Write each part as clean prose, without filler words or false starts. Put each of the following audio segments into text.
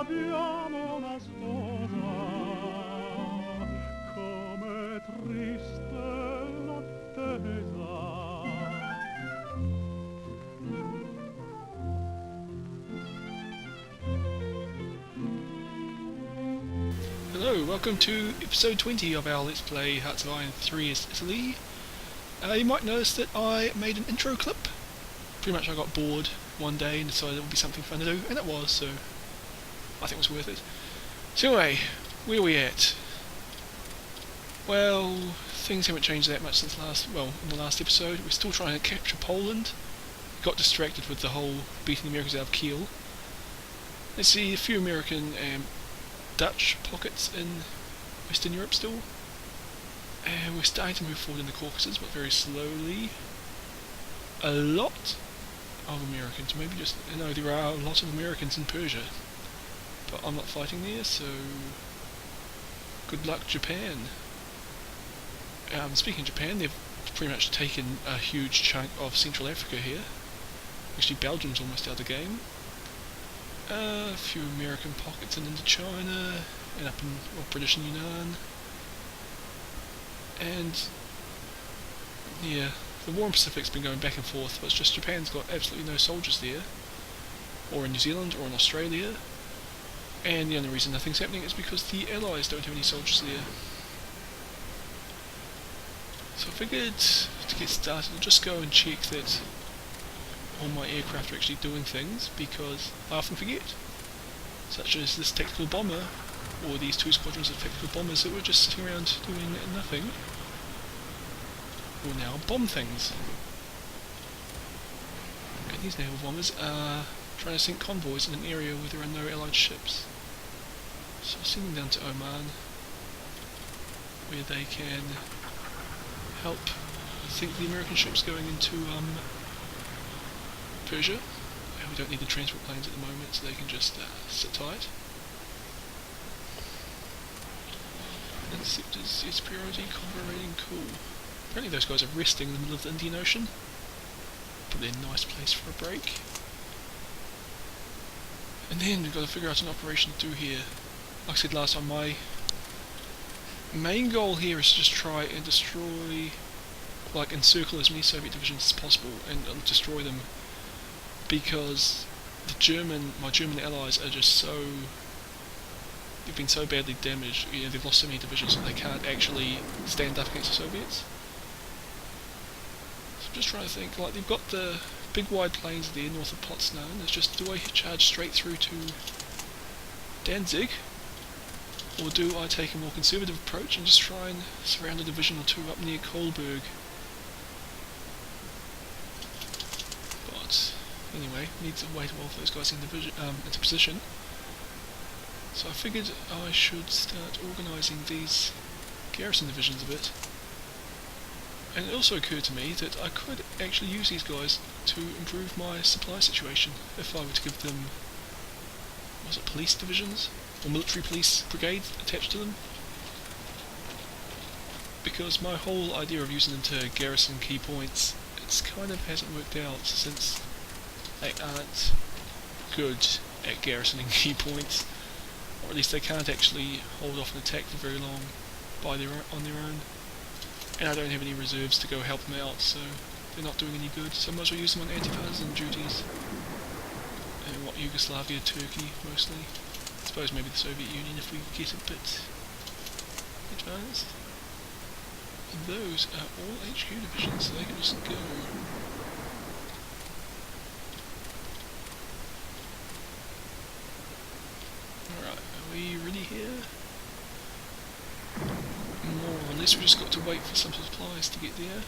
abbiamo una sposa, come triste l'attesa. Hello, welcome to episode 20 of our Let's Play Hearts of Iron 3 is Italy. You might notice that I made an intro clip. Pretty much I got bored one day and decided it would be something fun to do, and it was, so I think it was worth it. So anyway, where are we at? Well, things haven't changed that much since in the last episode. We're still trying to capture Poland. Got distracted with the whole beating the Americans out of Kiel. Let's see, a few American Dutch pockets in Western Europe still. And we're starting to move forward in the Caucuses, but very slowly. A lot of Americans, maybe just, no, there are a lot of Americans in Persia. But I'm not fighting there, so good luck, Japan. Speaking of Japan, they've pretty much taken a huge chunk of Central Africa here. Actually, Belgium's almost out of the game. A few American pockets in Indochina, and up in British and Yunnan. And yeah, the war in Pacific's been going back and forth, but it's just Japan's got absolutely no soldiers there, or in New Zealand, or in Australia. And the only reason nothing's happening is because the Allies don't have any soldiers there. So I figured to get started, I'll just go and check that all my aircraft are actually doing things, because I often forget. Such as this tactical bomber, or these two squadrons of tactical bombers that were just sitting around doing nothing, will now bomb things. And these naval bombers are trying to sink convoys in an area where there are no allied ships. So I'll send them down to Oman, where they can help sink the American ships going into Persia. We don't need the transport planes at the moment, so they can just sit tight. Interceptors, yes, priority, convoy rating, cool. Apparently those guys are resting in the middle of the Indian Ocean. Probably a nice place for a break. And then we've got to figure out an operation to do here. Like I said last time, my main goal here is to just try and destroy, like, encircle as many Soviet divisions as possible and destroy them. Because my German allies are just so, they've been so badly damaged, you know, they've lost so many divisions that they can't actually stand up against the Soviets. So I'm just trying to think, like, they've got the big wide plains there north of Potsdam. There's just, do I charge straight through to Danzig? Or do I take a more conservative approach and just try and surround a division or two up near Kolberg? But anyway, need to wait a while for those guys into position. So I figured I should start organising these garrison divisions a bit. And it also occurred to me that I could actually use these guys to improve my supply situation if I were to give them, was it police divisions? Or military police brigades attached to them? Because my whole idea of using them to garrison key points, it's kind of hasn't worked out, since they aren't good at garrisoning key points, or at least they can't actually hold off an attack for very long on their own. And I don't have any reserves to go help them out, so they're not doing any good. So I might as well use them on anti-partisan duties. And Yugoslavia, Turkey mostly. I suppose maybe the Soviet Union if we get a bit advanced. And those are all HQ divisions, so they can just go. Alright, are we ready here? More or less, we just got to wait for some supplies to get there.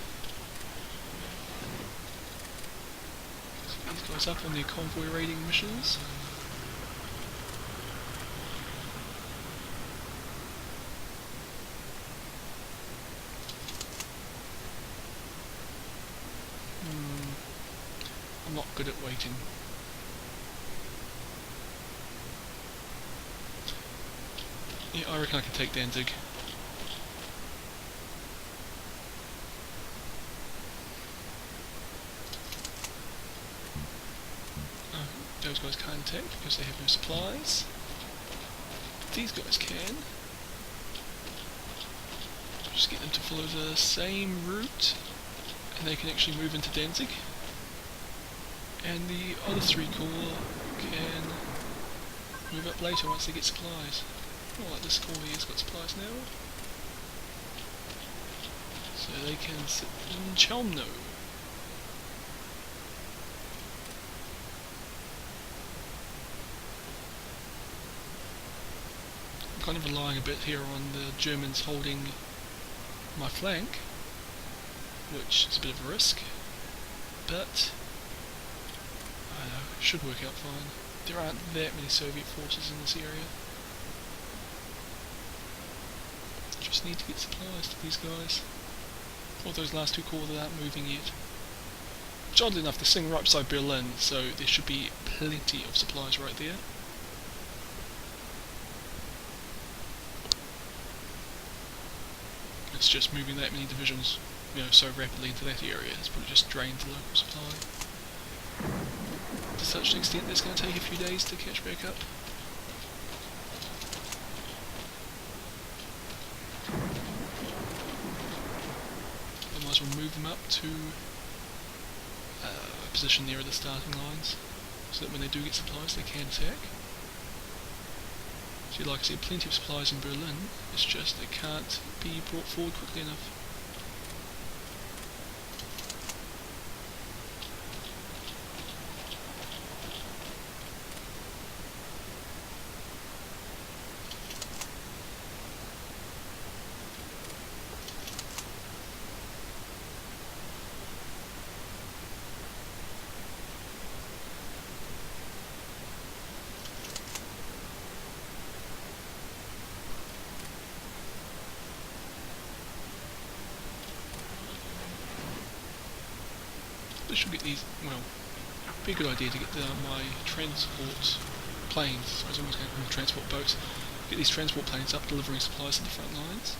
These guys up on their convoy raiding missions. I'm not good at waiting. Yeah, I reckon I can take Danzig. Those guys can't attack because they have no supplies. these guys can. Just get them to follow the same route, and they can actually move into Danzig. And the other 3 corps can move up later once they get supplies. Oh, like this corps here's got supplies now. So they can sit in Chelmno. I'm kind of relying a bit here on the Germans holding my flank, which is a bit of a risk, but I don't know, it should work out fine. There aren't that many Soviet forces in this area. Just need to get supplies to these guys. Or those last 2 corps that aren't moving yet. Which, oddly enough, they're sitting right beside Berlin, so there should be plenty of supplies right there. It's just moving that many divisions, so rapidly into that area. It's probably just drained the local supply. To such an extent that it's going to take a few days to catch back up. I might as well move them up to a position nearer the starting lines, so that when they do get supplies they can attack. So like I said, plenty of supplies in Berlin, it's just they can't be brought forward quickly enough. I should get these, well, be a good idea to get my transport planes, I was almost going to call them transport boats, get these transport planes up delivering supplies to the front lines,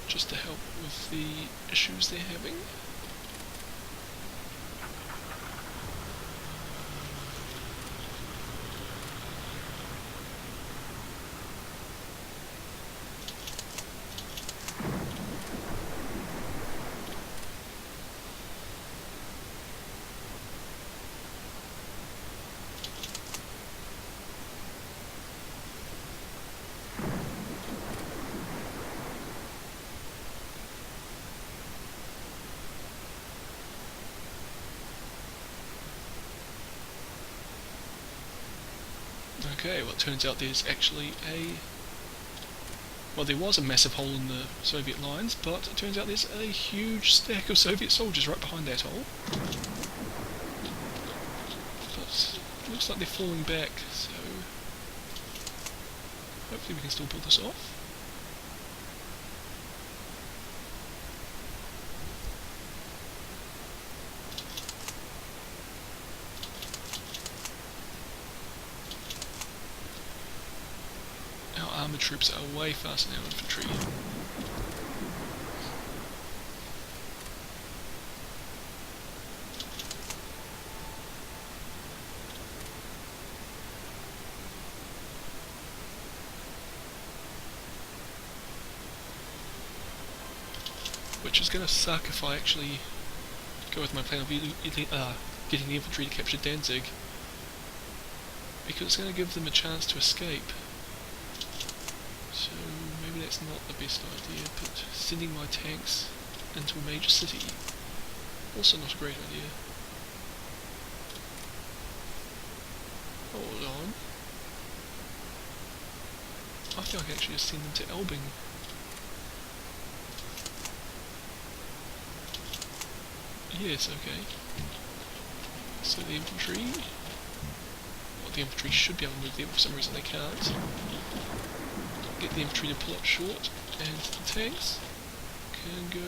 just to help with the issues they're having. Okay, well it turns out there's actually well there was a massive hole in the Soviet lines, but it turns out there's a huge stack of Soviet soldiers right behind that hole. But it looks like they're falling back, so hopefully we can still pull this off. Armoured troops are way faster than our infantry. Which is going to suck if I actually go with my plan of getting the infantry to capture Danzig, because it's going to give them a chance to escape. So maybe that's not the best idea, but sending my tanks into a major city, also not a great idea. Hold on. I think I can actually just send them to Elbing. Yes, okay. So the infantry, well, the infantry should be able to move there, but for some reason they can't. Get the infantry to pull up short, and the tanks can go.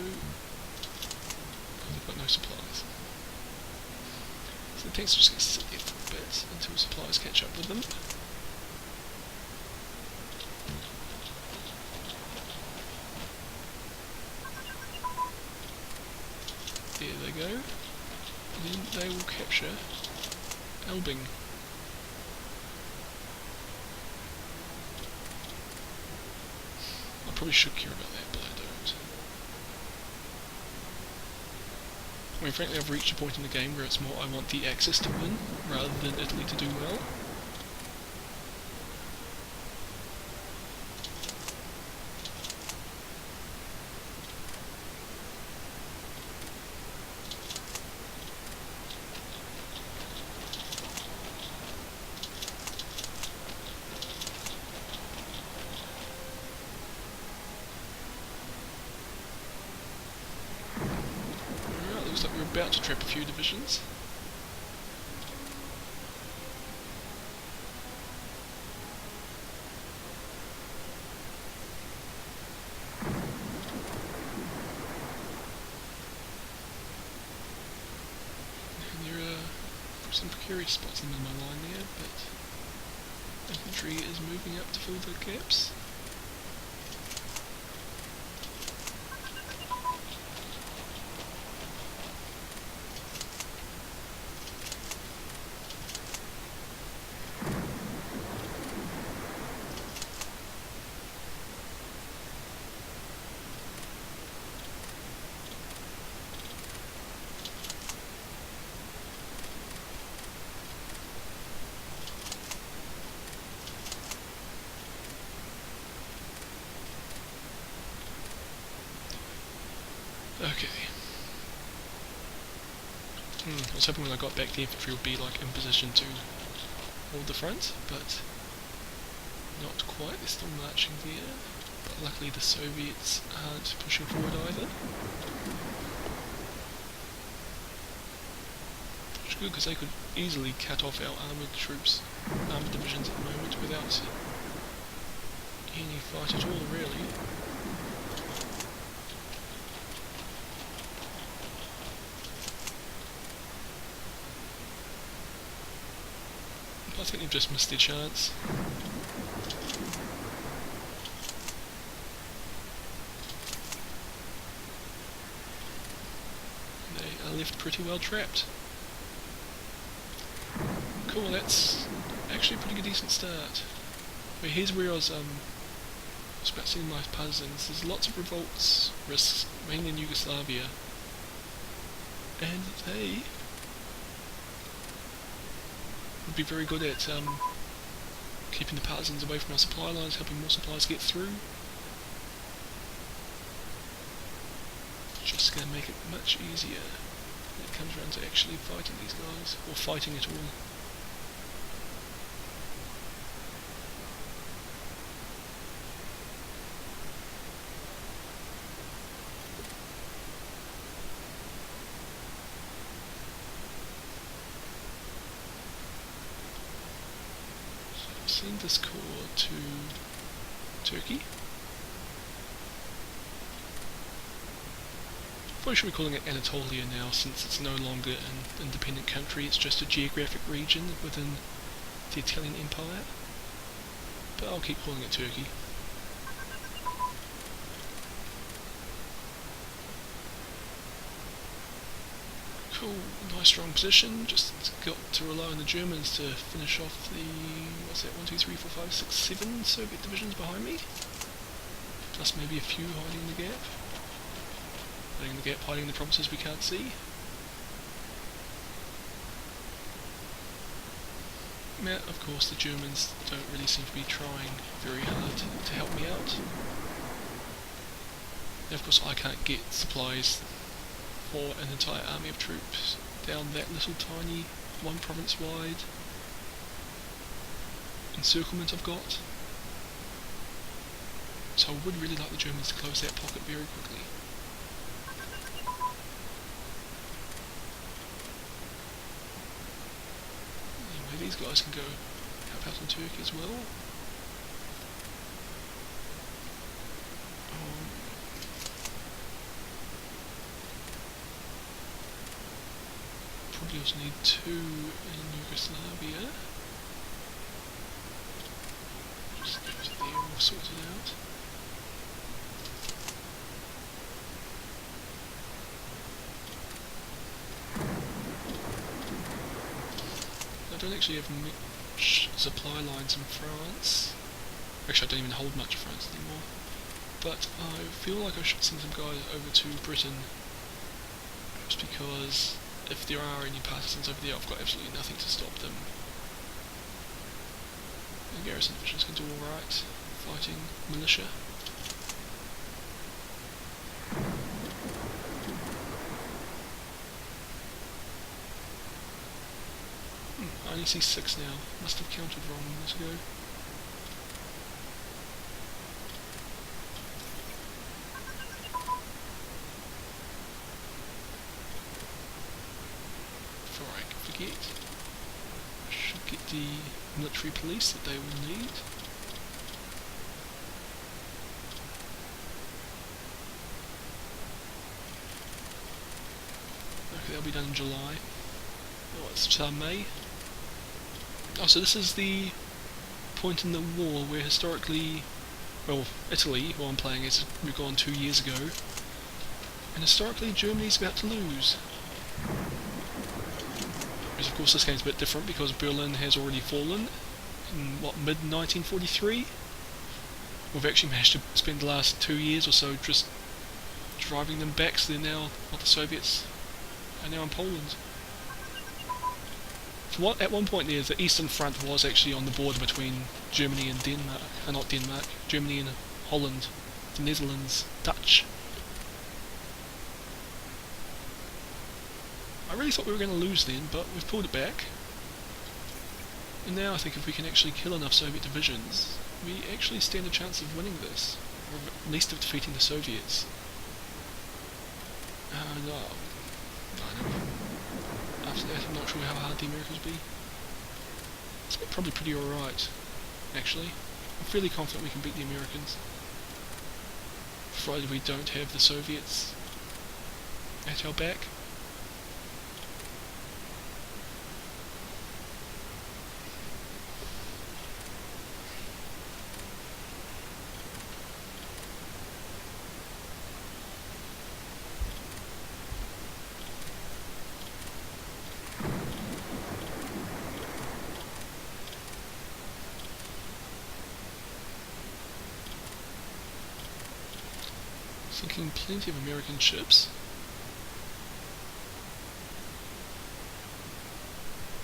Oh, they've got no supplies. So the tanks are just going to sit there for a bit until supplies catch up with them. There they go. And then they will capture Elbing. probably should care about that, but I don't. I mean, frankly, I've reached a point in the game where it's more I want the Axis to win, rather than Italy to do well. Looks like we're about to trap a few divisions. And there are some precarious spots in the middle of my line there, but infantry is moving up to fill the gaps. Okay. I was hoping when I got back the infantry would be like in position to hold the front, but not quite. They're still marching there. But luckily the Soviets aren't pushing forward either. Which is good because they could easily cut off our armoured troops, armoured divisions at the moment without any fight at all, really. I think they've just missed their chance. They are left pretty well trapped. Cool, that's actually a pretty good decent start. But here's where I was about seeing my partisans. There's lots of revolts, risks, mainly in Yugoslavia. And they would be very good at keeping the partisans away from our supply lines, helping more supplies get through. Just going to make it much easier when it comes around to actually fighting these guys, or fighting at all. Send this corps to Turkey. Probably should be calling it Anatolia now, since it's no longer an independent country, it's just a geographic region within the Italian Empire. But I'll keep calling it Turkey. Cool, nice strong position, just got to rely on the Germans to finish off the, what's that, 1, 2, 3, 4, 5, 6, 7 Soviet divisions behind me. Plus maybe a few hiding in the gap. Hiding in the gap, hiding in the provinces we can't see. Now, of course, the Germans don't really seem to be trying very hard to help me out. Now, of course, I can't get supplies for an entire army of troops down that little tiny, one province wide encirclement I've got. So I would really like the Germans to close that pocket very quickly. Anyway, these guys can go help out in Turkey as well. Probably also need 2 in Yugoslavia. Just go to there, all sorted out. I don't actually have much supply lines in France. Actually, I don't even hold much of France anymore. but I feel like I should send some guys over to Britain, just because if there are any partisans over there, I've got absolutely nothing to stop them. The garrison divisions can do alright fighting militia. I only see 6 now. Must have counted wrong a minute ago. Before I forget, I should get the military police that they will need. Okay, that'll be done in July. Oh, it's May. Oh, so this is the point in the war where historically, well, Italy, who I'm playing as, we've gone 2 years ago, and historically Germany's about to lose. Because of course this game's a bit different because Berlin has already fallen in, what, mid-1943? We've actually managed to spend the last 2 years or so just driving them back, so they're now, well, the Soviets are now in Poland. At one point there, the Eastern Front was actually on the border between Germany and Denmark, not Denmark, Germany and Holland, the Netherlands, Dutch. I really thought we were going to lose then, but we've pulled it back. And now I think if we can actually kill enough Soviet divisions, we actually stand a chance of winning this, or at least of defeating the Soviets. No. After that, I'm not sure how hard the Americans will be. It's probably pretty alright, actually. I'm fairly confident we can beat the Americans, provided we don't have the Soviets at our back. Sinking plenty of American ships.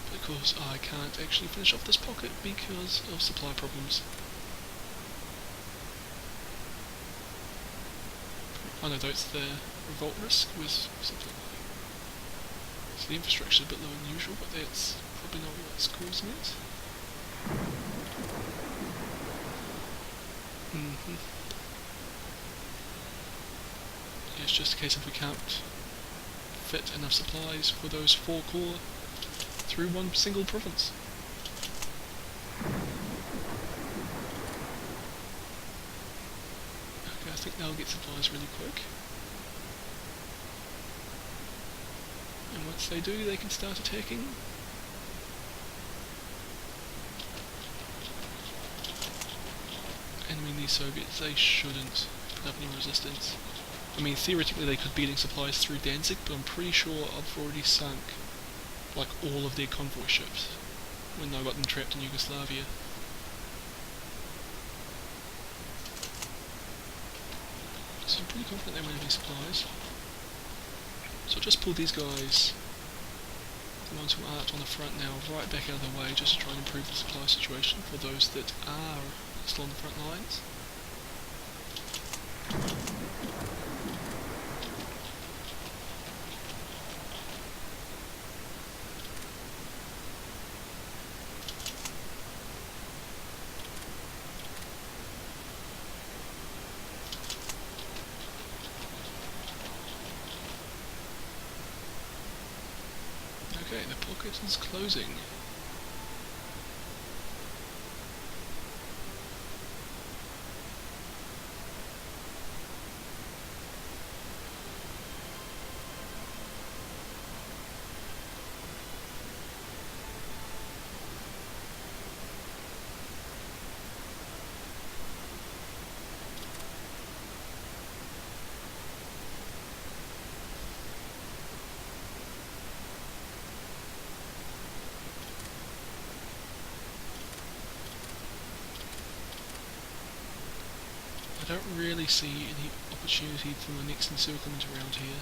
But of course I can't actually finish off this pocket because of supply problems. I know that's the revolt risk was something like... So the infrastructure is a bit lower than usual, but that's probably not what's causing it. It's just a case of we can't fit enough supplies for those 4 corps through one single province. Okay, I think they'll get supplies really quick. And once they do, they can start attacking. And I mean, these Soviets, they shouldn't put up any resistance. I mean, theoretically they could be getting supplies through Danzig, but I'm pretty sure I've already sunk like all of their convoy ships when I got them trapped in Yugoslavia. So I'm pretty confident they won't have any supplies. So I'll just pull these guys, the ones who aren't on the front now, right back out of the way, just to try and improve the supply situation for those that are still on the front lines. Okay, the pocket is closing. I don't really see any opportunity for my next encirclement around here.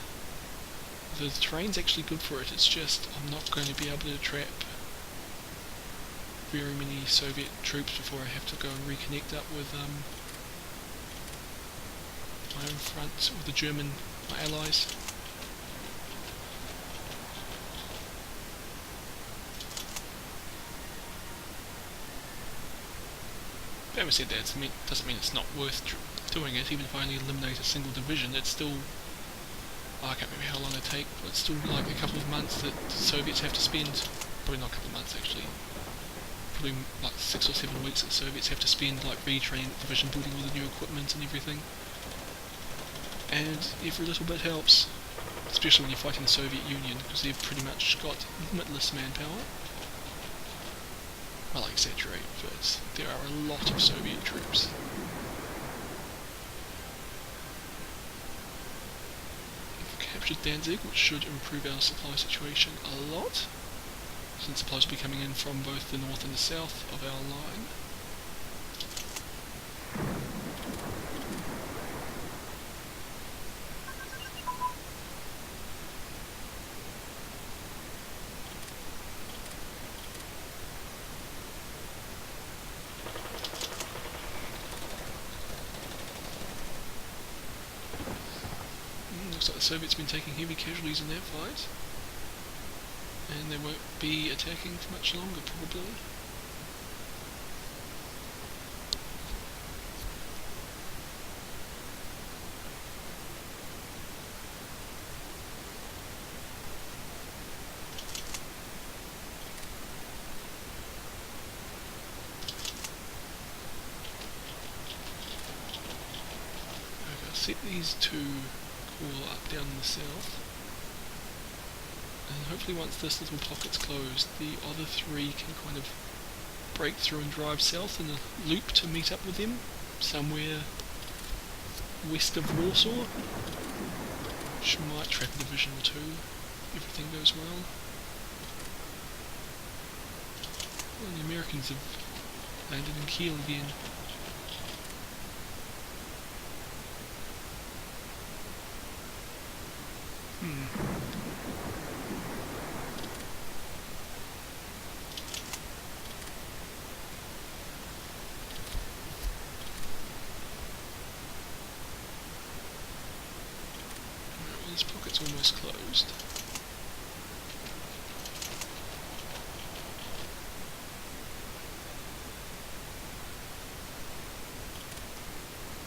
The terrain's actually good for it, it's just I'm not going to be able to trap very many Soviet troops before I have to go and reconnect up with my own front with the German, my allies. Having said that, doesn't mean it's not worth doing it. Even if I only eliminate a single division, it's still, I can't remember how long it takes, but it's still like a couple of months that the Soviets have to spend, probably not a couple of months actually, probably like 6 or 7 weeks that the Soviets have to spend like retraining the division, building all the new equipment and everything. And every little bit helps, especially when you're fighting the Soviet Union, because they've pretty much got limitless manpower. Well, I exaggerate, but there are a lot of Soviet troops. We've captured Danzig, which should improve our supply situation a lot, since supplies will be coming in from both the north and the south of our line. Looks like the Soviets have been taking heavy casualties in that fight, and they won't be attacking for much longer probably. Okay, I'll set these two cool up down in the south, and hopefully once this little pocket's closed, the other three can kind of break through and drive south in a loop to meet up with them somewhere west of Warsaw, which might trap a division or two if everything goes well. Well, the Americans have landed in Kiel again. This pocket's almost closed.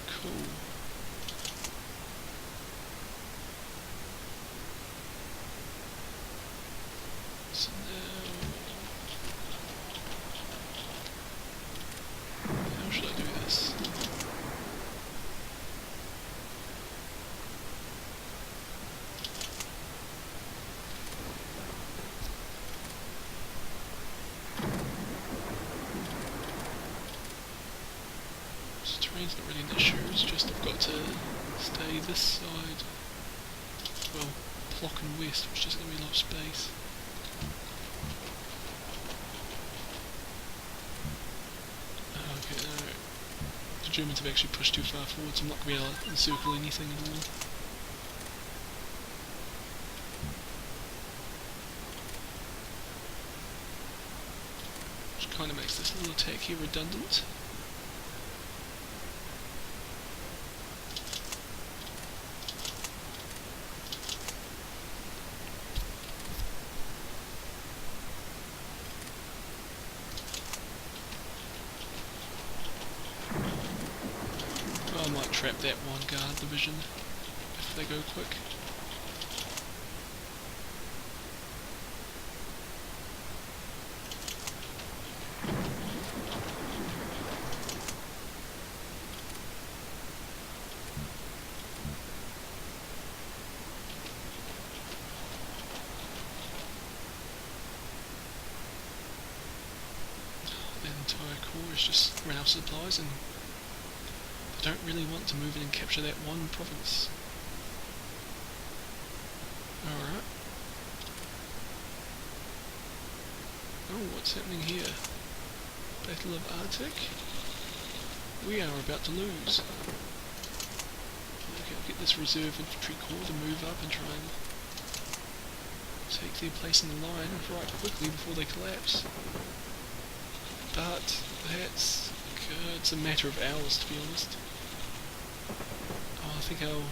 Cool. So now, how should I do this? Terrain's not really an issue, it's just I've got to stay this side, well, Plock and west, which is going to be a lot of space. Okay, no, the Germans have actually pushed too far forward, so I'm not going to be able to encircle anything at all. Which kind of makes this little attack here redundant. I might trap that one guard division if they go quick. The entire corps is just run out of supplies, and I don't really want to move in and capture that one province. Alright. Oh, what's happening here? Battle of Arctic? We are about to lose. Okay, I'll get this reserve infantry corps to move up and try and take their place in the line right quickly before they collapse. But that's good. It's a matter of hours, to be honest. Oh, I think I'll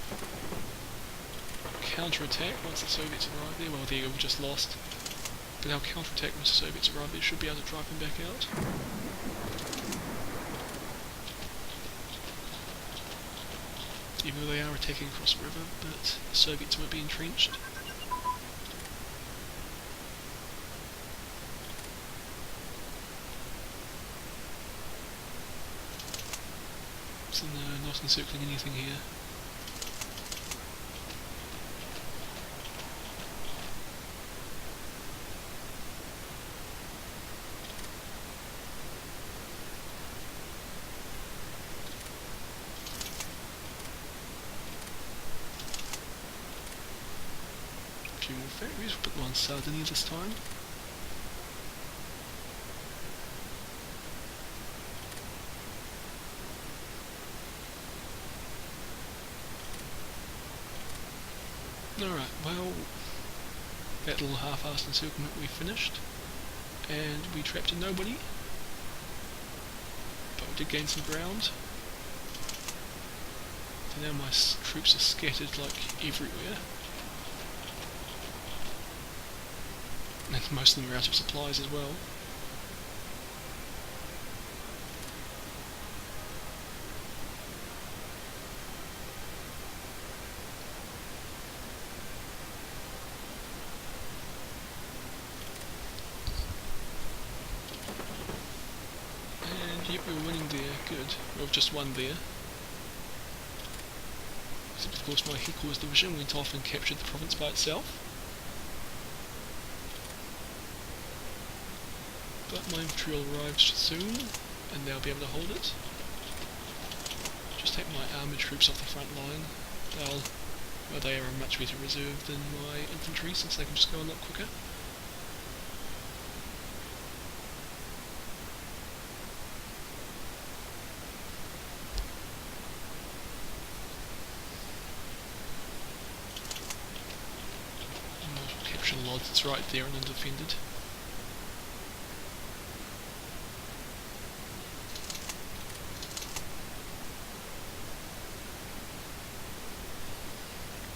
counter-attack once the Soviets arrive there. Well, there you go, we just lost. But our counter-attack once the Soviets arrive there should be able to drive them back out. Even though they are attacking across the river, but the Soviets won't be entrenched. So no, not encircling anything here. Few more factories, we'll put them on Sardinia this time. Alright, well, that little half-assed encirclement we finished, and we trapped a nobody, but we did gain some ground. So now my troops are scattered like everywhere, and most of them are out of supplies as well. Yep, we're winning there, good. We've just won there. Except of course my headquarters division went off and captured the province by itself. But my infantry will arrive soon, and they'll be able to hold it. Just take my armoured troops off the front line. They are a much better reserve than my infantry, since they can just go a lot quicker. Lodz, it's right there and undefended.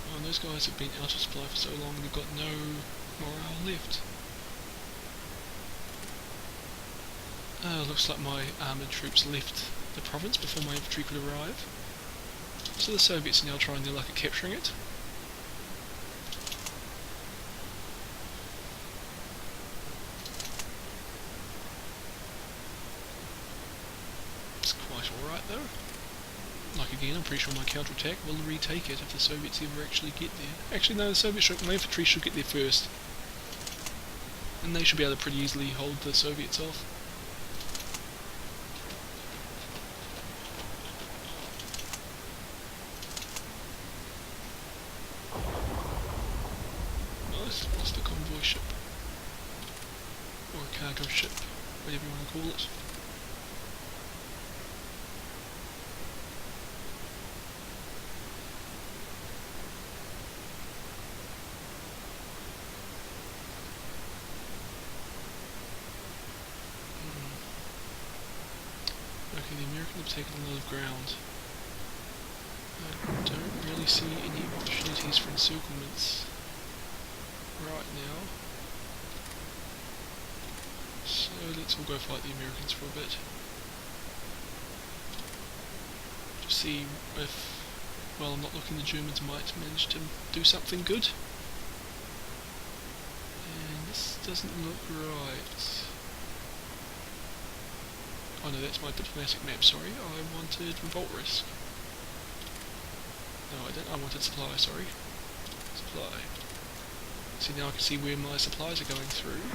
Oh, and those guys have been out of supply for so long they've got no morale left. Looks like my armoured troops left the province before my infantry could arrive. So the Soviets are now trying their luck at capturing it. Alright though. Like again, I'm pretty sure my counterattack will retake it if the Soviets ever actually get there. Actually no, my infantry should get there first. And they should be able to pretty easily hold the Soviets off. Nice, lost a convoy ship. Or a cargo ship, whatever you want to call it. Okay, the Americans have taken a lot of ground. I don't really see any opportunities for encirclements right now. So let's all go fight the Americans for a bit. Just see if, well, I'm not looking, the Germans might manage to do something good. And this doesn't look right. Oh no, that's my diplomatic map, sorry. I wanted revolt risk. No, I didn't. I wanted supply, sorry. Supply. See, now I can see where my supplies are going through.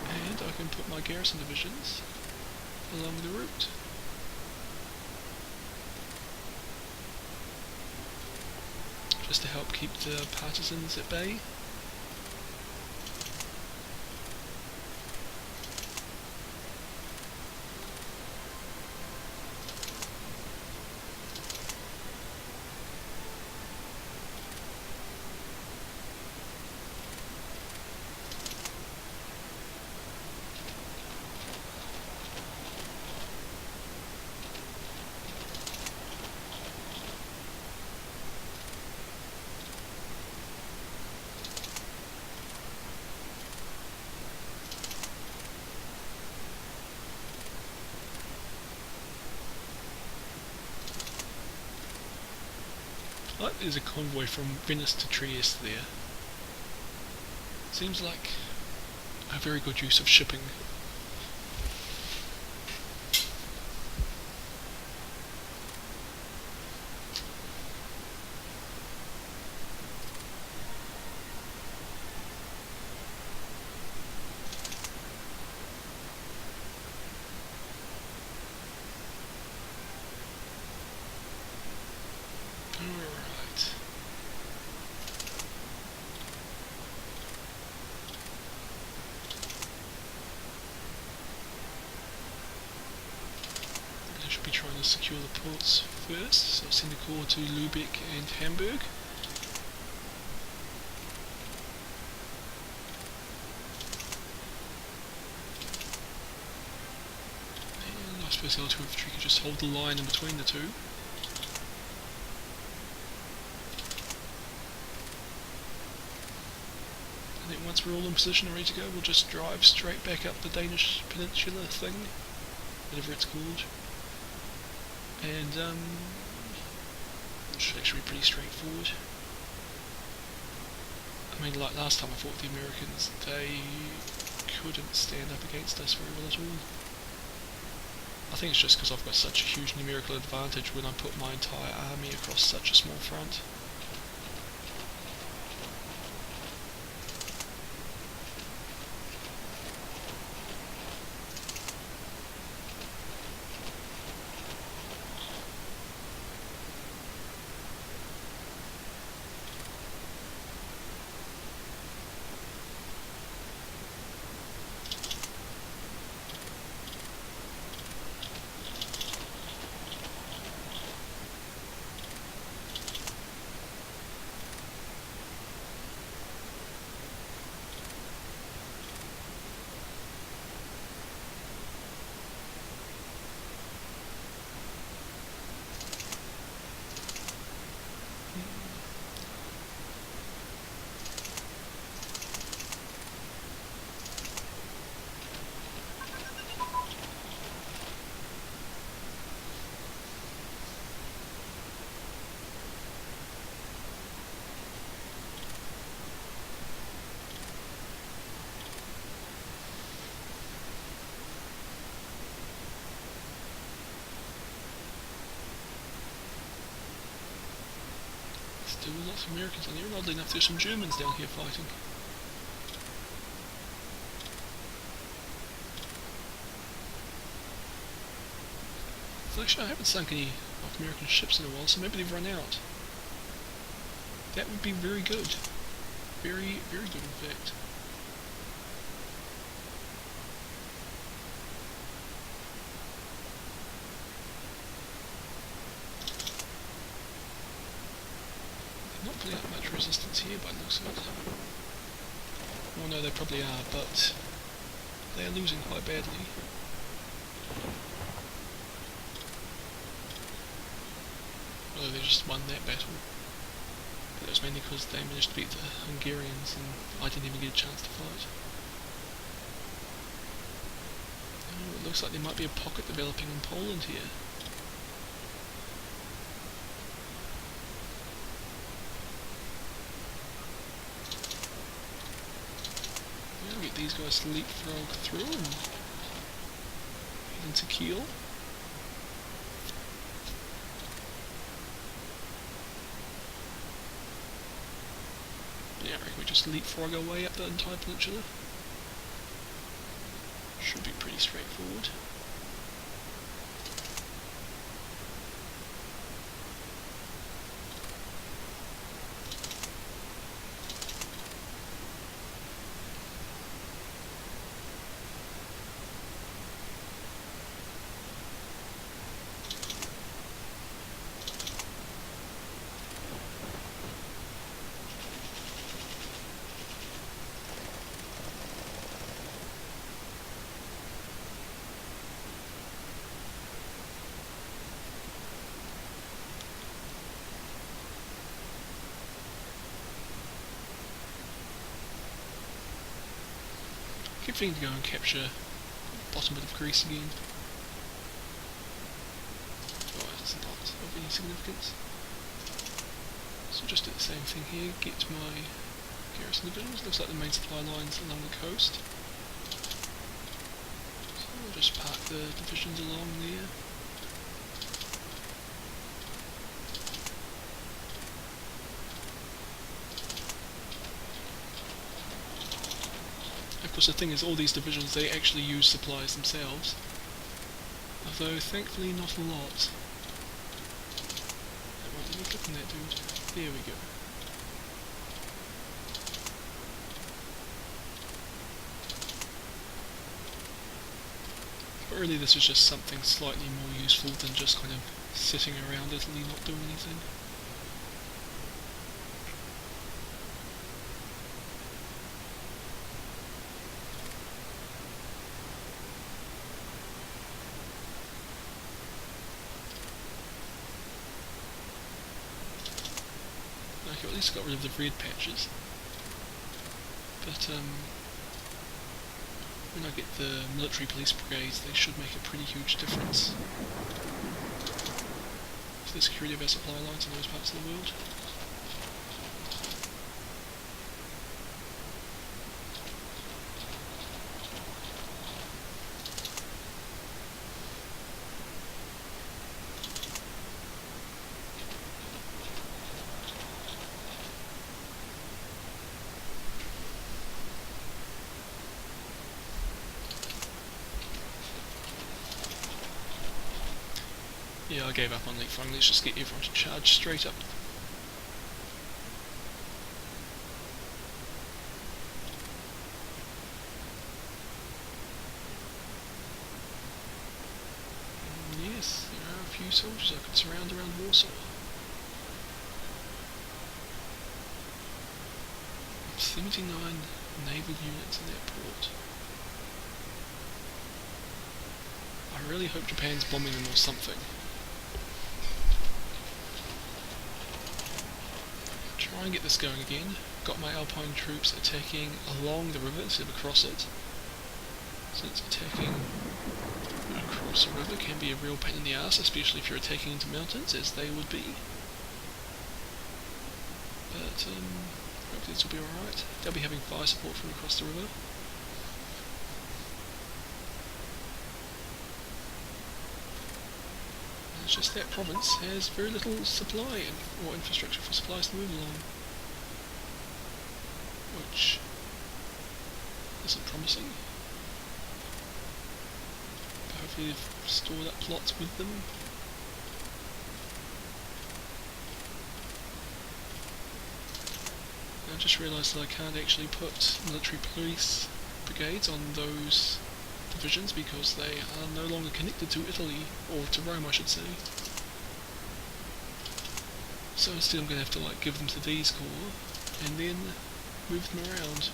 And I can put my garrison divisions along the route. Just to help keep the partisans at bay. is a convoy from Venice to Trieste there. Seems like a very good use of shipping. Be trying to secure the ports first, so send a call to Lübeck and Hamburg. And I suppose the L2 infantry could just hold the line in between the two. And then once we're all in position and ready to go, we'll just drive straight back up the Danish peninsula thing, whatever it's called. And should actually be pretty straightforward. I mean, like last time I fought the Americans, they couldn't stand up against us very well at all. I think it's just because I've got such a huge numerical advantage when I put my entire army across such a small front. Still lots of Americans on here, and oddly enough there's some Germans down here fighting. So actually I haven't sunk any North American ships in a while, so maybe they've run out. That would be very good. Very, very good in fact. Not putting up much resistance here by the looks of it. Well, no, they probably are, but they are losing quite badly. Although they just won that battle. But it was mainly because they managed to beat the Hungarians and I didn't even get a chance to fight. Oh, it looks like there might be a pocket developing in Poland here. Get these guys to leapfrog through and head into Kiel. Yeah, I reckon we just leapfrog our way up the entire peninsula. Should be pretty straightforward. Keep thinking to go and capture the bottom bit of Greece again. Oh, it's not of any significance. So So just do the same thing here, get my garrison divisions. Looks like the main supply lines along the coast. So I'll just park the divisions along there. Of course the thing is, all these divisions, they actually use supplies themselves. Although thankfully not a lot. Wait, let me click on that dude. There we go. But really this is just something slightly more useful than just kind of sitting around Italy not doing anything. Okay, at least got rid of the red patches. But when I get the military police brigades, they should make a pretty huge difference to the security of our supply lines in those parts of the world. Yeah, I gave up on leapfrog. Let's just get everyone to charge straight up. Yes, there are a few soldiers I could surround around Warsaw. 79 naval units in that port. I really hope Japan's bombing them or something. Try and get this going again. Got my Alpine troops attacking along the river instead of across it. Since attacking across the river can be a real pain in the ass, especially if you're attacking into mountains, as they would be. But hopefully this will be alright. They'll be having fire support from across the river. It's just that province has very little supply or infrastructure for supplies to move along, which isn't promising. But hopefully they've stored up plots with them. I just realised that I can't actually put military police brigades on those divisions because they are no longer connected to Italy, or to Rome I should say. So instead I'm going to have to give them to these corps and then move them around.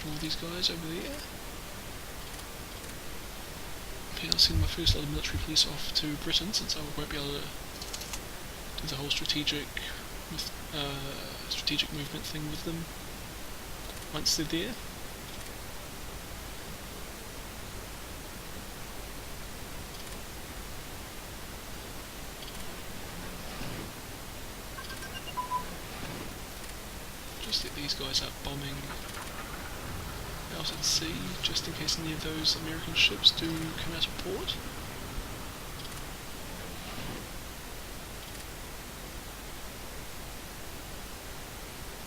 All these guys over there. Okay, I'll send my first lot of military police off to Britain, since I won't be able to do the whole strategic movement thing with them once they're there. Just let these guys out bombing out at sea, just in case any of those American ships do come out of port.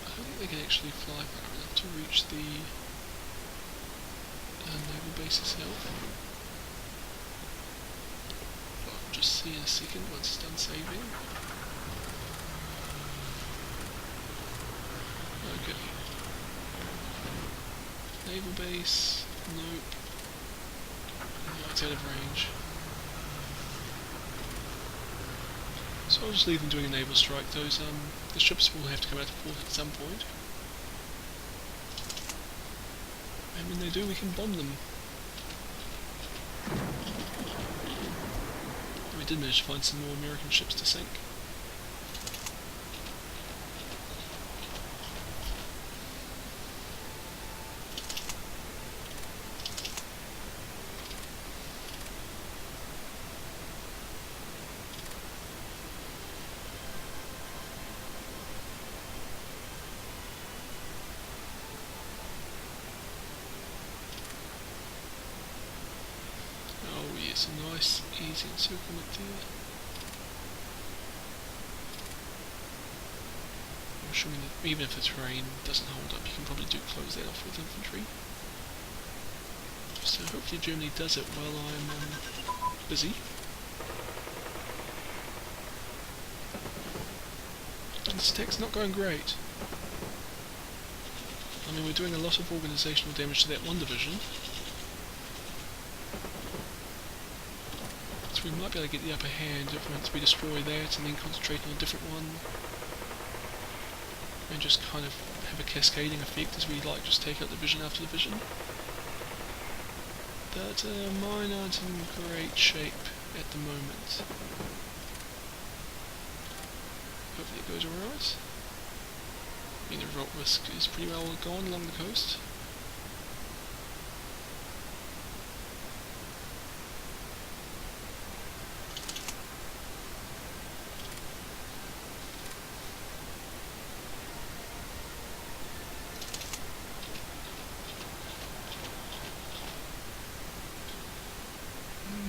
I don't think they can actually fly far enough to reach the naval base itself. But I'll just see in a second once it's done saving. Okay. Naval base, nope. No, it's out of range. So So I'll just leave them doing a naval strike. The ships will have to come out of port at some point. And when they do, we can bomb them. We did manage to find some more American ships to sink. It's a nice, easy encirclement there. I'm assuming that even if the terrain doesn't hold up, you can probably close that off with infantry. So hopefully Germany does it while I'm busy. And this attack's not going great. I mean, we're doing a lot of organisational damage to that one division. So we might be able to get the upper hand once we destroy that and then concentrate on a different one. And just kind of have a cascading effect as we just take out division after division. But mine aren't in great shape at the moment. Hopefully it goes alright. I mean, the revolt risk is pretty well gone along the coast.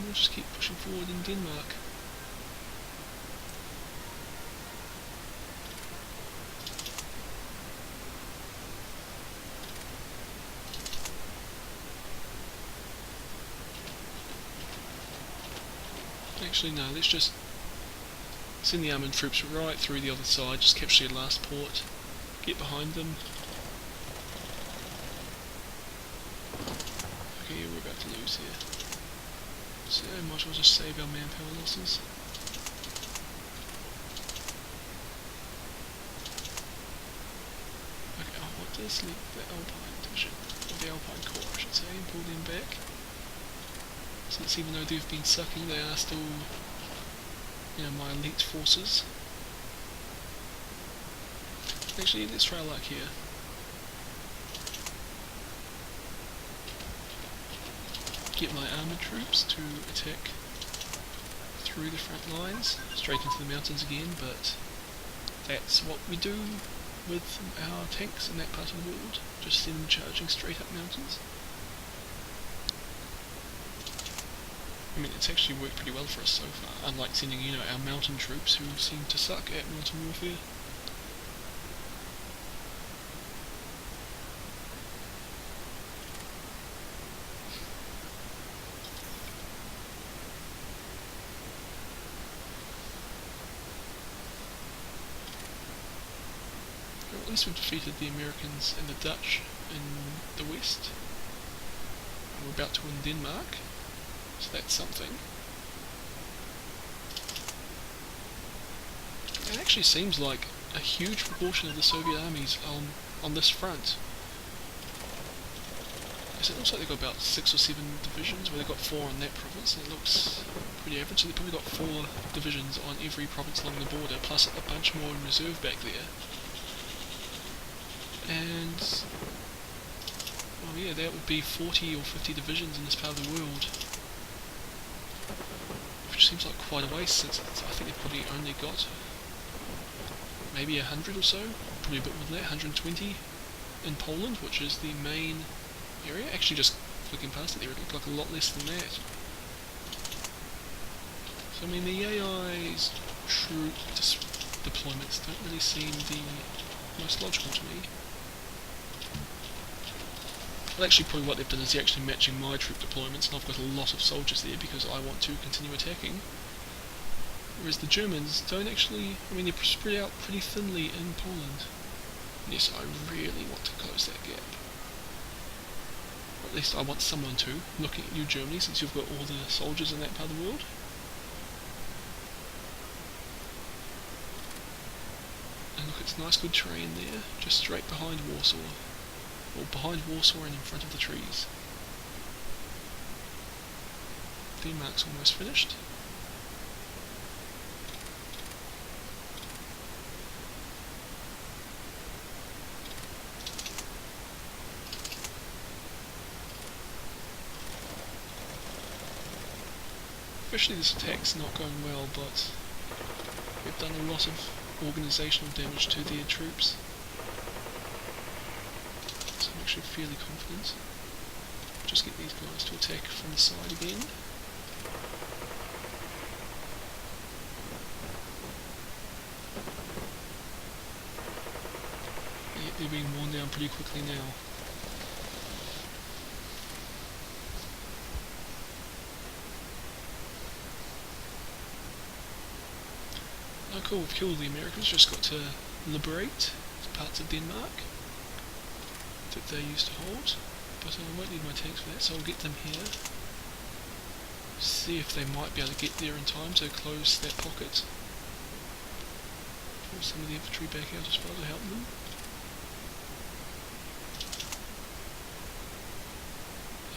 We'll just keep pushing forward in Denmark. Actually no, let's just send the armoured troops right through the other side, just capture their last port, get behind them. Okay, we're about to lose here. So I might as well just save our manpower losses. Okay, I want to select the Alpine division, or the Alpine Corps I should say, and pull them back. Since even though they've been sucking, they are still, my elite forces. Actually, let's try our luck here. Get my armoured troops to attack through the front lines, straight into the mountains again, but that's what we do with our tanks in that part of the world, just send them charging straight up mountains. I mean, it's actually worked pretty well for us so far, unlike sending, our mountain troops who seem to suck at mountain warfare. Well, at least we've defeated the Americans and the Dutch in the west. And we're about to win Denmark. So that's something. It actually seems like a huge proportion of the Soviet armies on this front. Yes, it looks like they've got about 6 or 7 divisions, where they've got 4 on that province, and it looks pretty average, so they've probably got 4 divisions on every province along the border, plus a bunch more in reserve back there. And well yeah, that would be 40 or 50 divisions in this part of the world. Which seems like quite a waste, since I think they've probably only got maybe 100 or so, probably a bit more than that, 120 in Poland, which is the main area. Actually, just looking past it there, it looked like a lot less than that. So I mean, the AI's troop deployments don't really seem the most logical to me. Well, actually, probably what they've done is they're actually matching my troop deployments, and I've got a lot of soldiers there because I want to continue attacking. Whereas the Germans don't actually, I mean, they're spread out pretty thinly in Poland. And yes, I really want to close that gap. Or at least I want someone to, looking at you Germany, since you've got all the soldiers in that part of the world. pockets, nice good terrain there, just straight behind Warsaw. Or behind Warsaw and in front of the trees. Denmark's almost finished. Officially this attack's not going well, but we've done a lot of organisational damage to their troops. So I'm actually fairly confident. Just get these guys to attack from the side again. Yeah, they're being worn down pretty quickly now. Oh cool, we've killed the Americans, just got to liberate parts of Denmark that they used to hold, but I won't need my tanks for that, so I'll get them here. See if they might be able to get there in time to close that pocket. Pull some of the infantry back out as well to help them.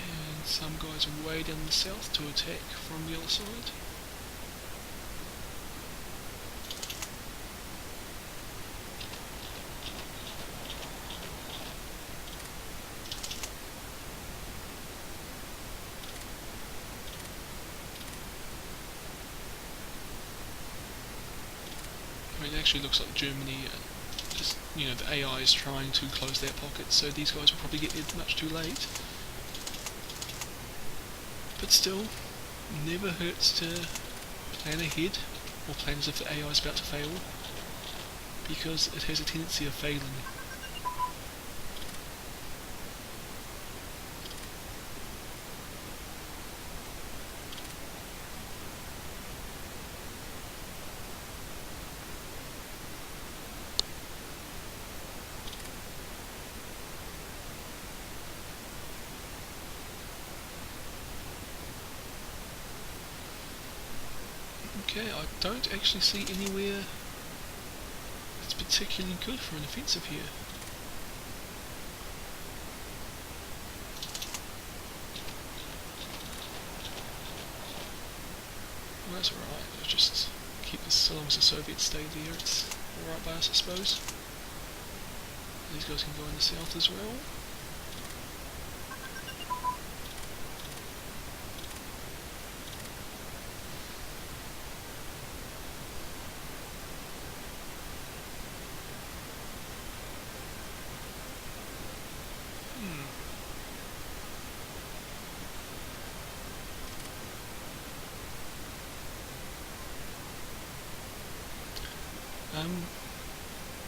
And some guys are way down the south to attack from the other side. It actually looks like Germany, just, you know, the AI is trying to close that pocket, so these guys will probably get there much too late. But still, never hurts to plan ahead, or plan as if the AI is about to fail, because it has a tendency of failing. Okay, I don't actually see anywhere that's particularly good for an offensive here. Well, that's alright, I'll just keep this so long as the Soviets stay there, it's alright by us, I suppose. These guys can go in the south as well.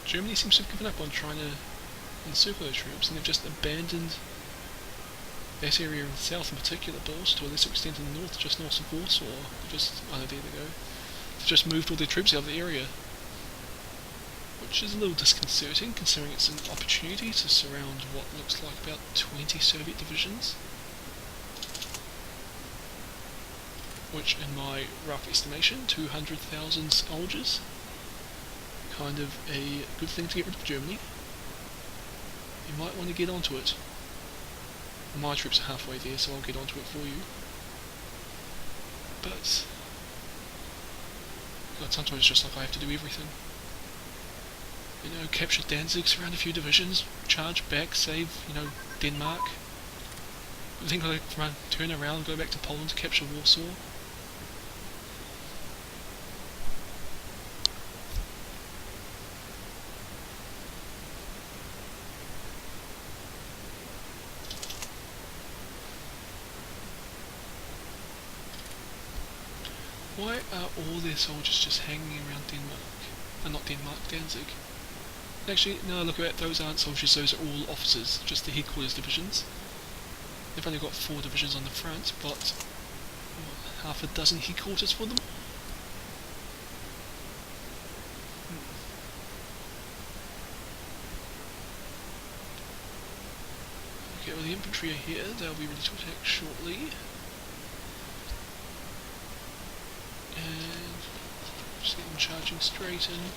Germany seems to have given up on trying to encircle their troops, and they've just abandoned that area in the south in particular, but also to a lesser extent in the north, just north of Warsaw. Oh, there they go. They've just moved all their troops out of the area, which is a little disconcerting, considering it's an opportunity to surround what looks like about 20 Soviet divisions, which, in my rough estimation, 200,000 soldiers. Kind of a good thing to get rid of Germany. You might want to get onto it. My troops are halfway there, so I'll get onto it for you. But God, sometimes it's just like I have to do everything. You know, capture Danzig, surround a few divisions, charge back, save, you know, Denmark. Then go turn around, go back to Poland to capture Warsaw. Why are all their soldiers just hanging around Denmark? Not Denmark, Danzig. Actually, no, look at that, those aren't soldiers, those are all officers, just the headquarters divisions. They've only got 4 divisions on the front, but what, half a dozen headquarters for them? Okay, well the infantry are here, they'll be ready to attack shortly. And just get them charging straight in.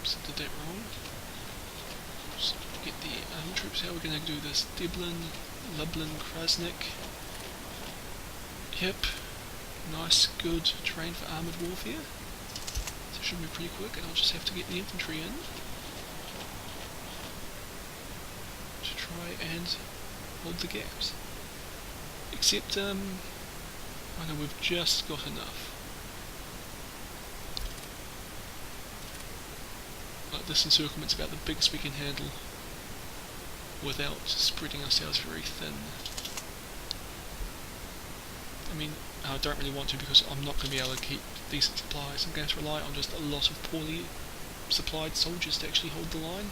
Oops, I did that wrong. Just get the troops. How we're going to do this? Dublin, Lublin, Krasnik. Yep. Nice, good terrain for armoured warfare. So it should be pretty quick, and I'll just have to get the infantry in to try and hold the gaps. Except, I know we've just got enough. Like, this encirclement's about the biggest we can handle without spreading ourselves very thin. I mean, I don't really want to because I'm not going to be able to keep decent supplies. I'm going to rely on just a lot of poorly supplied soldiers to actually hold the line.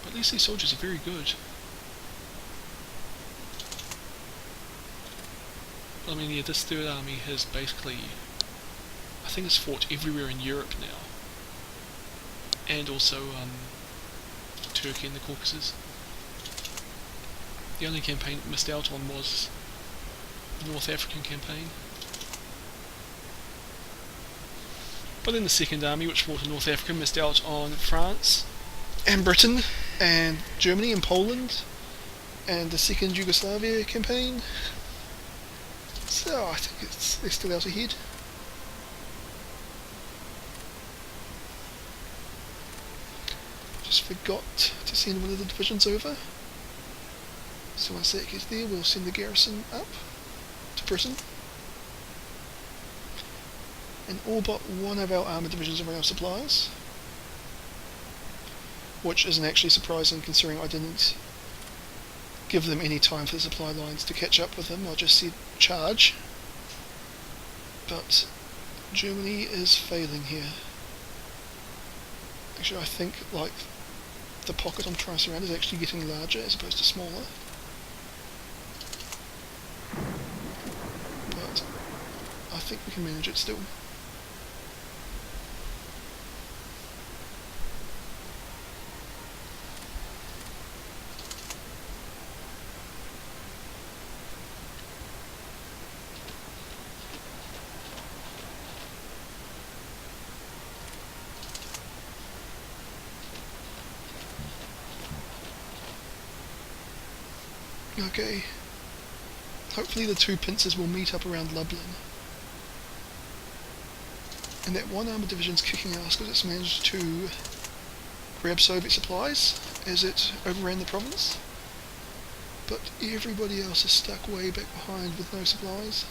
But at least these soldiers are very good. I mean, yeah, this Third Army has basically, I think it's fought everywhere in Europe now. And also, Turkey and the Caucasus. The only campaign it missed out on was the North African campaign. But then the Second Army, which fought in North Africa, missed out on France, and Britain, and Germany, and Poland, and the Second Yugoslavia campaign. So I think they're still out ahead. Just forgot to send one of the divisions over. So once that gets there, we'll send the garrison up to Britain. And all but one of our armoured divisions are out of supplies. Which isn't actually surprising considering I didn't give them any time for the supply lines to catch up with them. I just said charge. But Germany is failing here. Actually, I think like the pocket I'm trying to surround is actually getting larger as opposed to smaller. But I think we can manage it still. Okay, hopefully the two pincers will meet up around Lublin. And that one armoured division's kicking ass because it's managed to grab Soviet supplies as it overran the province. But everybody else is stuck way back behind with no supplies.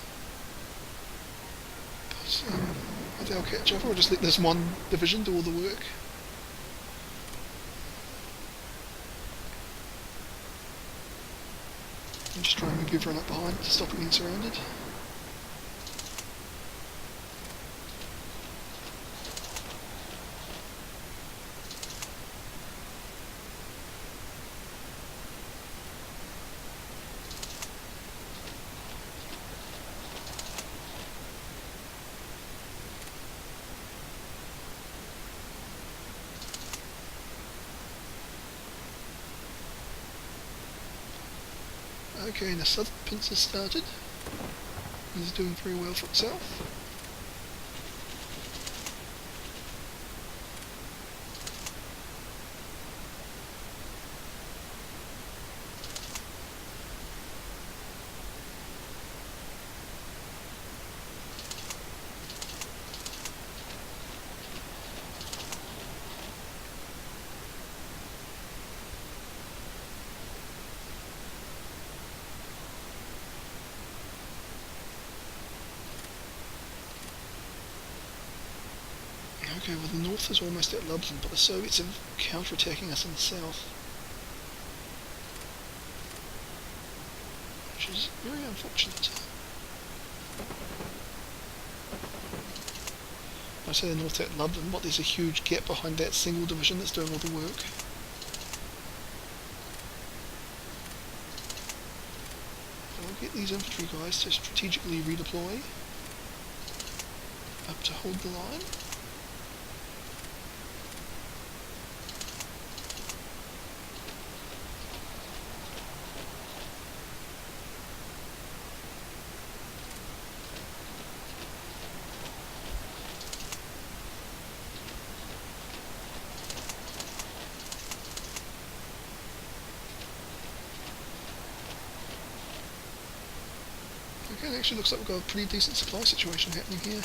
But they'll catch up, or just let this one division do all the work. I'm just trying to move everyone up behind to stop being surrounded. Okay, and the southern pincer started. He's doing very well for itself. Okay, well the north is almost at Lublin, but the Soviets are counter-attacking us in the south. Which is very unfortunate. I say the north at Lublin, but there's a huge gap behind that single division that's doing all the work. I'll get these infantry guys to strategically redeploy up to hold the line. Actually looks like we've got a pretty decent supply situation happening here.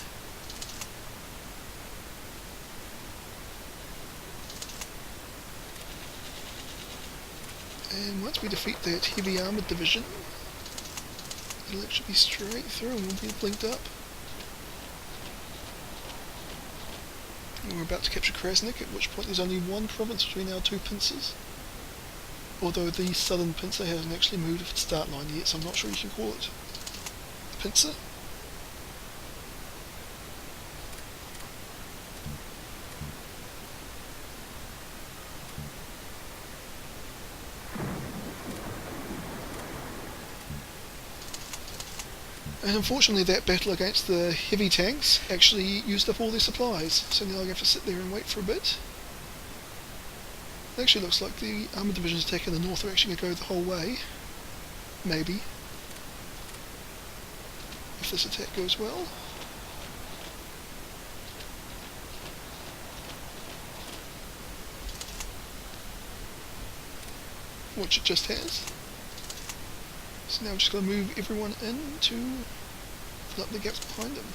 And once we defeat that heavy armoured division, it'll actually be straight through and we'll be blinked up. And we're about to capture Krasnik, at which point there's only one province between our two pincers. Although the southern pincer hasn't actually moved its start line yet, so I'm not sure you can call it a pincer. And unfortunately that battle against the heavy tanks actually used up all their supplies, so now I have to sit there and wait for a bit. It actually looks like the armoured divisions attacking the north are actually going to go the whole way. Maybe. If this attack goes well. Which it just has. So now I'm just going to move everyone in to fill up the gaps behind them.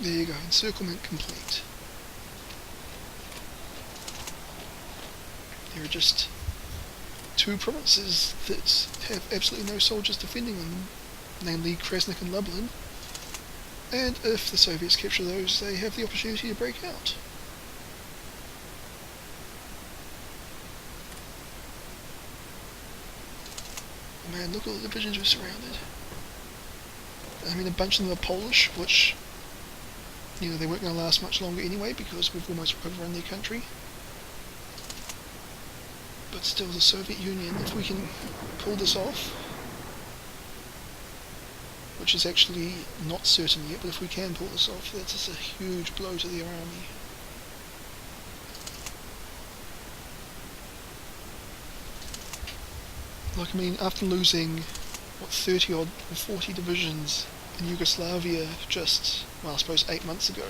There you go, encirclement complete. There are just two provinces that have absolutely no soldiers defending them, namely Krasnik and Lublin, and if the Soviets capture those, they have the opportunity to break out. Man, look at all the divisions we're surrounded. I mean, a bunch of them are Polish, which, you know, they weren't going to last much longer anyway because we've almost overrun their country. But still, the Soviet Union, if we can pull this off, which is actually not certain yet, but if we can pull this off, that's just a huge blow to their army. Like, I mean, after losing, what, 30 odd or 40 divisions in Yugoslavia just, well, I suppose 8 months ago.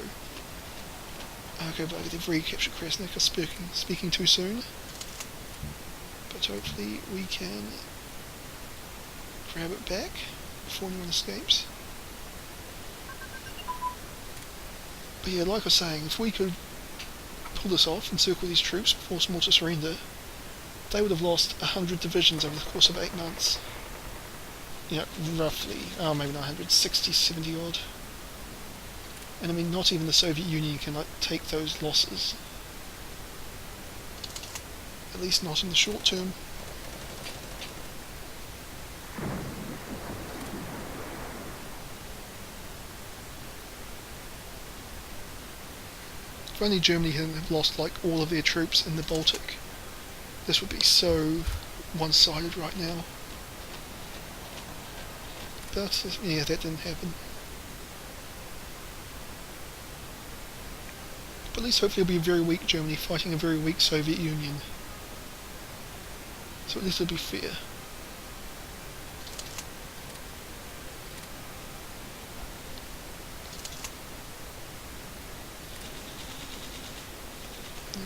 Okay, but they've recaptured Krasnik. I'm speaking too soon. But hopefully we can grab it back before anyone escapes. But yeah, like I was saying, if we could pull this off, encircle these troops, force them all to surrender, they would have lost 100 divisions over the course of 8 months. You know, roughly, oh, maybe not 100, 60, 70 odd. And I mean, not even the Soviet Union can like take those losses. At least not in the short term. If only Germany hadn't have lost like all of their troops in the Baltic, this would be so one-sided right now. But yeah, that didn't happen. But at least hopefully it'll be a very weak Germany fighting a very weak Soviet Union. So at least it'll be fair.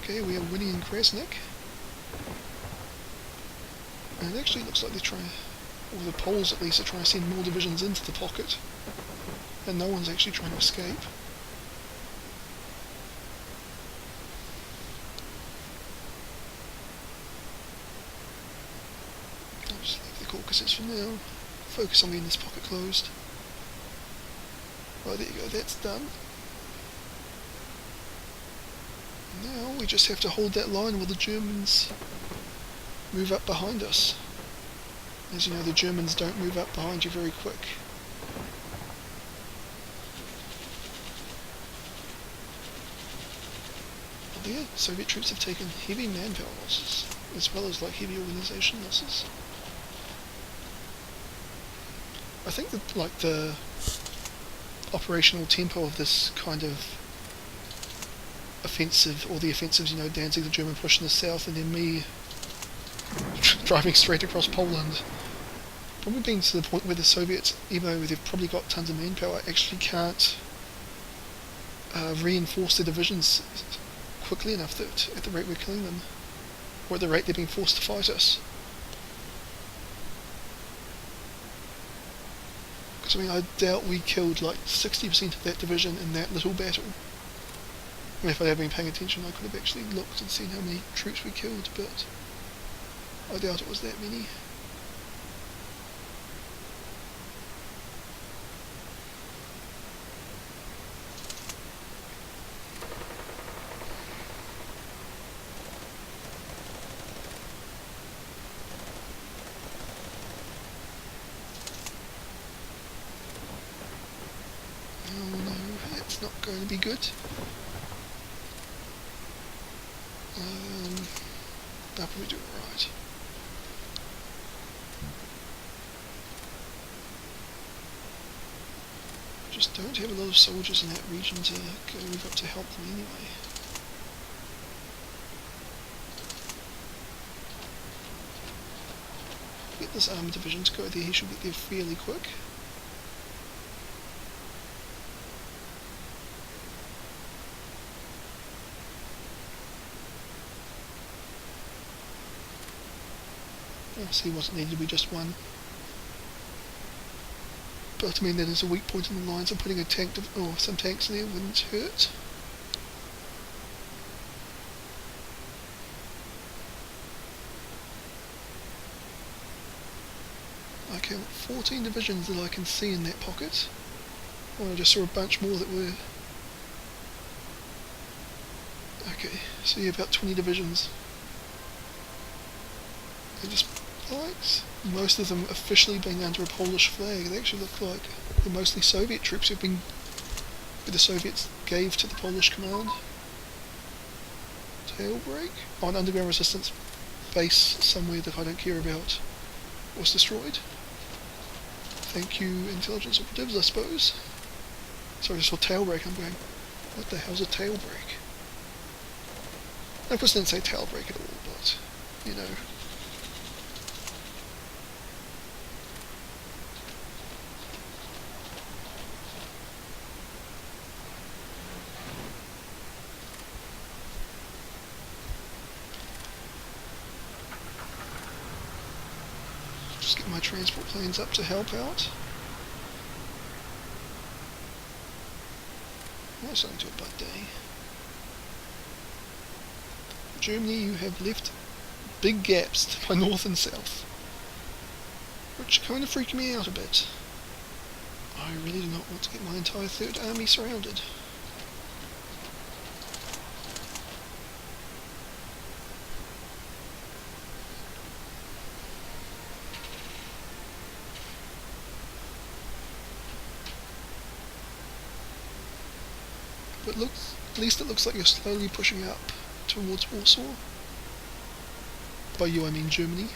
Okay, we are winning in Krasnik. And it actually looks like they're trying, or the Poles at least, are trying to send more divisions into the pocket. And no one's actually trying to escape. I'll just leave the Caucuses for now. Focus on getting this pocket closed. Right, there you go, that's done. Now we just have to hold that line while the Germans move up behind us. As you know, the Germans don't move up behind you very quick. yeah, Soviet troops have taken heavy manpower losses, as well as like heavy organisation losses. I think that like the operational tempo of this kind of offensive, or the offensives, you know, Danzig, the German push in the south, and then me driving straight across Poland, probably being to the point where the Soviets, even though they've probably got tons of manpower, actually can't reinforce their divisions quickly enough that at the rate we're killing them, or at the rate they're being forced to fight us. Because I mean, I doubt we killed like 60% of that division in that little battle. And if I had been paying attention, I could have actually looked and seen how many troops we killed, but I doubt it was that many. Oh no, that's not going to be good. I'll probably do it right. Just don't have a lot of soldiers in that region to go move up to help them anyway. Get this army division to go there, he should get there fairly quick. See what's needed to be just one. But I mean, that is a weak point in the lines, and putting a tank or some tanks in there wouldn't hurt. Okay, 14 divisions that I can see in that pocket. Oh, I just saw a bunch more that were... Okay, so yeah, about 20 divisions. They just... most of them officially being under a Polish flag. They actually look like they're mostly Soviet troops who the Soviets gave to the Polish command. Tailbreak? Oh, an underground resistance base somewhere that I don't care about was destroyed. Thank you, intelligence operatives, I suppose. Sorry, I saw tailbreak, I'm going, what the hell's a tailbreak? Of course I didn't say tailbreak at all, but, you know. Just get my transport planes up to help out. That's something to a bad day. Germany, you have left big gaps to my north and south, which kind of freaked me out a bit. I really do not want to get my entire Third Army surrounded. But at least it looks like you're slowly pushing up towards Warsaw. By you I mean Germany.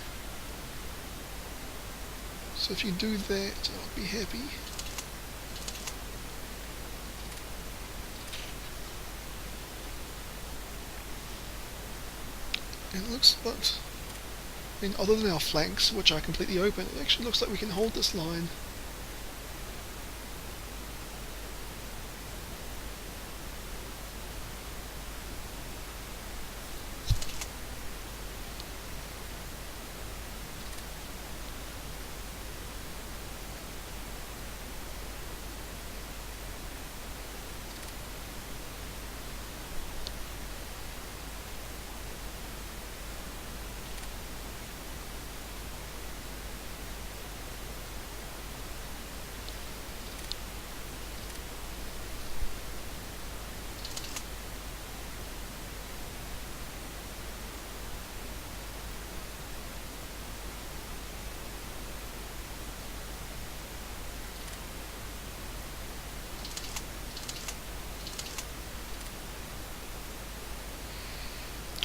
So if you do that, I'll be happy. And it looks like, I mean, other than our flanks, which are completely open, it actually looks like we can hold this line.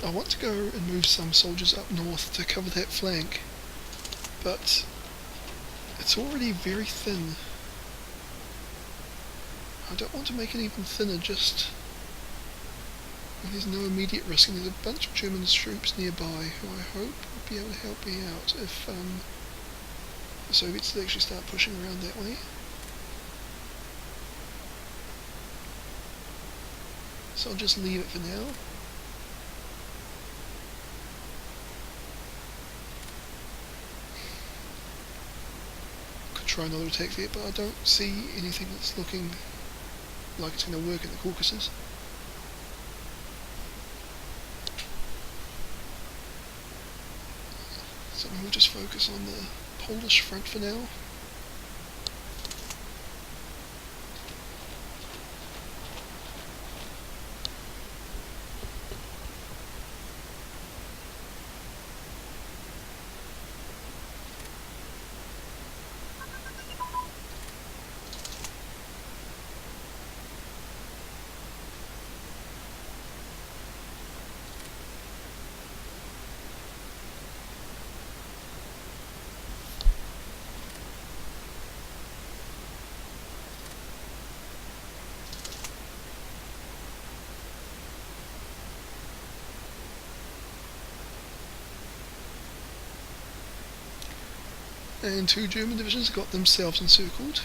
I want to go and move some soldiers up north to cover that flank, but it's already very thin. I don't want to make it even thinner just when there's no immediate risk, and there's a bunch of German troops nearby who I hope will be able to help me out if the Soviets actually start pushing around that way. So I'll just leave it for now. Could try another attack there, but I don't see anything that's looking like it's going to work in the Caucasus. So we'll just focus on the Polish front for now. And 2 German divisions got themselves encircled.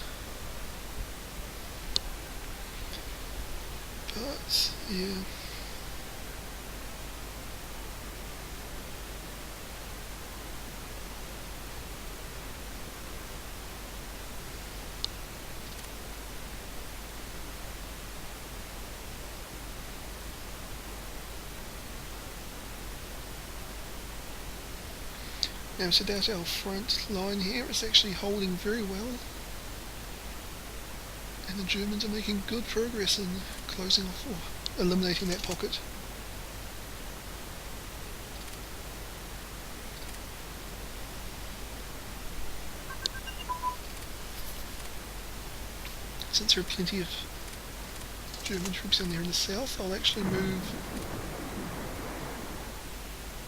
But, yeah. Now, so that's our front line here. It's actually holding very well, and the Germans are making good progress in closing off or eliminating that pocket. Since there are plenty of German troops in there in the south, I'll actually move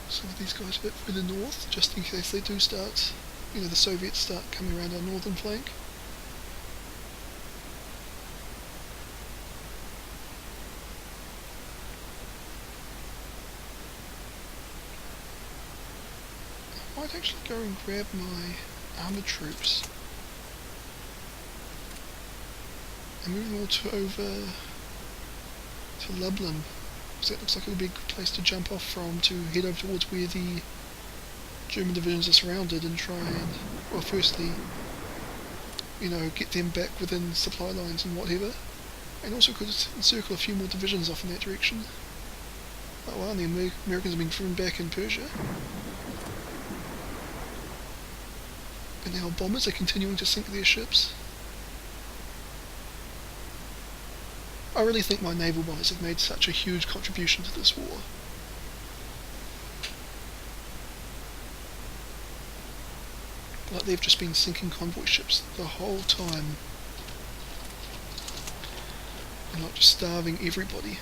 some of these guys a bit further north, just in case they do start, the Soviets start coming around our northern flank. I might actually go and grab my armoured troops and move them all over to Lublin. That looks like it would be a good place to jump off from to head over towards where the German divisions are surrounded and try and, well, firstly, get them back within supply lines and whatever, and also could encircle a few more divisions off in that direction. Oh wow, the Americans have been driven back in Persia, and now bombers are continuing to sink their ships. I really think my naval bombers have made such a huge contribution to this war. Like, they've just been sinking convoy ships the whole time, and like just starving everybody.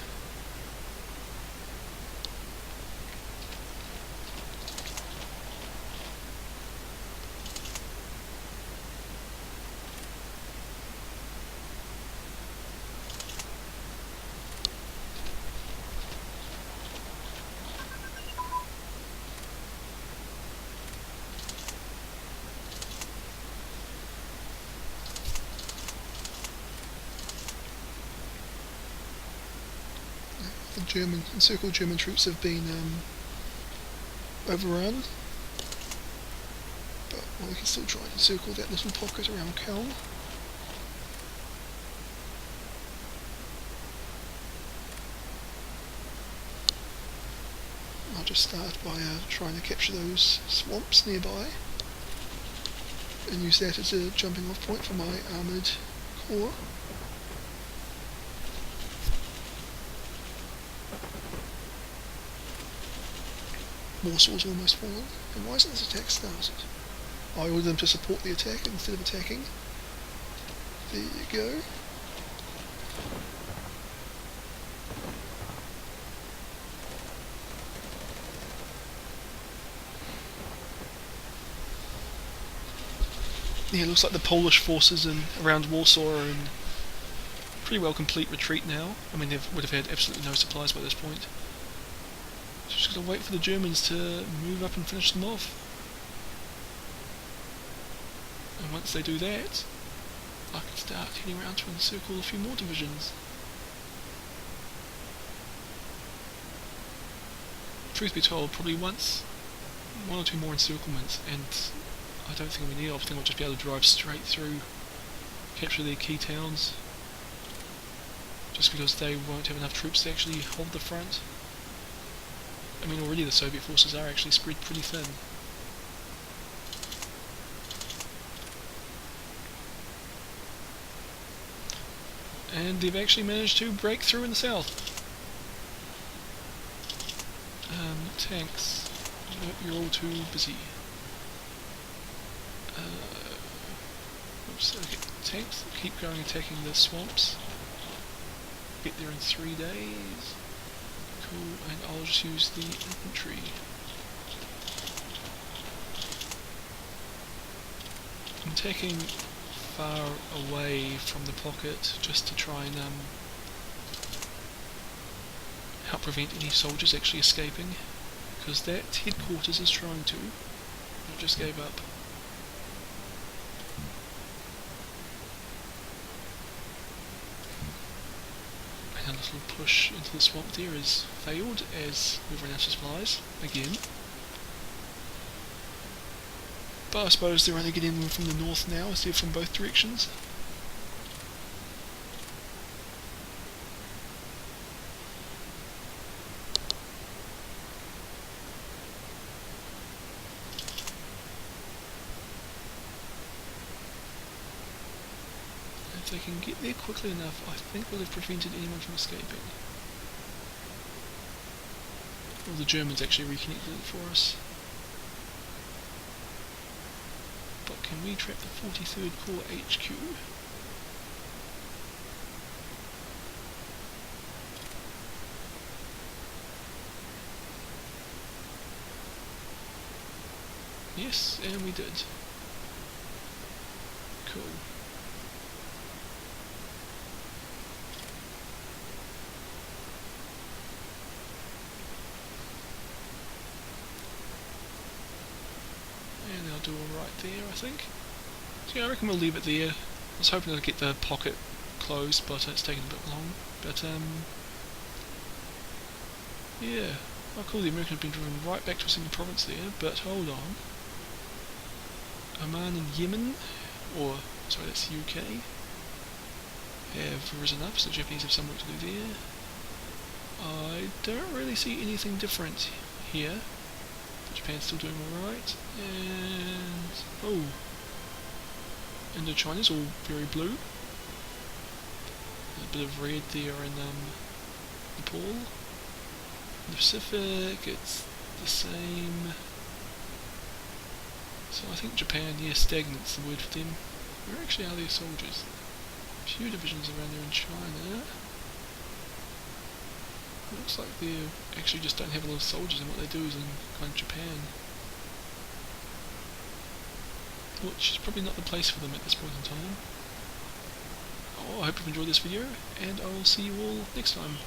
The encircled German troops have been overrun, but we can still try and encircle that little pocket around Köln. I'll just start by trying to capture those swamps nearby and use that as a jumping off point for my armoured corps. Warsaw's almost fallen. And why isn't this attack started? I ordered them to support the attack instead of attacking. There you go. Yeah, it looks like the Polish forces around Warsaw are in pretty well complete retreat now. I mean, they would have had absolutely no supplies by this point. So just gotta wait for the Germans to move up and finish them off. And once they do that, I can start heading around to encircle a few more divisions. Truth be told, probably one or two more encirclements, and I don't think we need. I think we'll just be able to drive straight through, capture their key towns, just because they won't have enough troops to actually hold the front. I mean, already the Soviet forces are actually spread pretty thin. And they've actually managed to break through in the south. Tanks. No, you're all too busy. Oops, okay. Tanks keep going attacking the swamps. Get there in 3 days. Cool, and I'll just use the infantry. I'm taking far away from the pocket just to try and help prevent any soldiers actually escaping, because that headquarters is trying to. It just gave up. And a little push into the swamp there has failed, as we've run out of supplies again. But I suppose they're only getting them from the north now instead of from both directions. If they can get there quickly enough, I think we'll have prevented anyone from escaping. Well, the Germans actually reconnected it for us. But can we trap the 43rd Corps HQ? Yes, and we did. Cool. And they'll do alright there, I think. So yeah, I reckon we'll leave it there. I was hoping to get the pocket closed, but it's taken a bit long. But yeah. Oh cool, the Americans have been driven right back to a single province there, but hold on. Oman and Yemen, or sorry, that's the UK, have risen up, so the Japanese have some work to do there. I don't really see anything different here. Japan's still doing alright, and oh, Indochina's all very blue. A bit of red there in Nepal. In the Pacific, it's the same. So I think Japan, yeah, stagnant's the word for them. Where actually are their soldiers? A few divisions around there in China. It looks like they actually just don't have a lot of soldiers, and what they do is in kind of Japan. Which is probably not the place for them at this point in time. Oh, I hope you've enjoyed this video, and I will see you all next time.